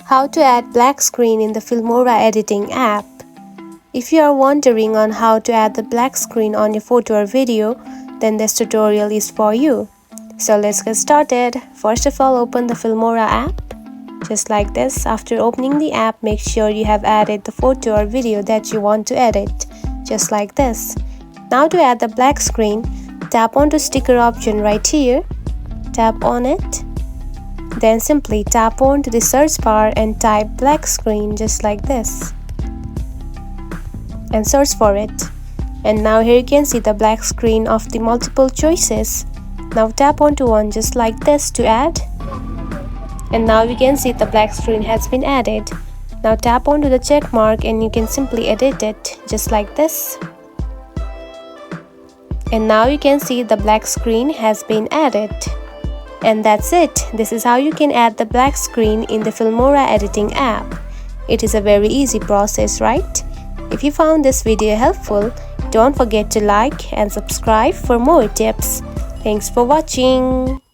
How to add black screen in the Filmora editing app. If you are wondering on how to add the black screen on your photo or video, then this tutorial is for you. So let's get started. First of all, open the Filmora app. Just like this. After opening the app, make sure you have added the photo or video that you want to edit. Just like this. Now to add the black screen, tap on the sticker option right here. Tap on it. Then simply tap on to the search bar and type black screen just like this. And search for it. And now here you can see the black screen of the multiple choices. Now tap onto one just like this to add. And now you can see the black screen has been added. Now tap onto the check mark and you can simply edit it just like this. And now you can see the black screen has been added. And that's it. This is how you can add the black screen in the Filmora editing app. It is a very easy process, right? If you found this video helpful, don't forget to like and subscribe for more tips. Thanks for watching.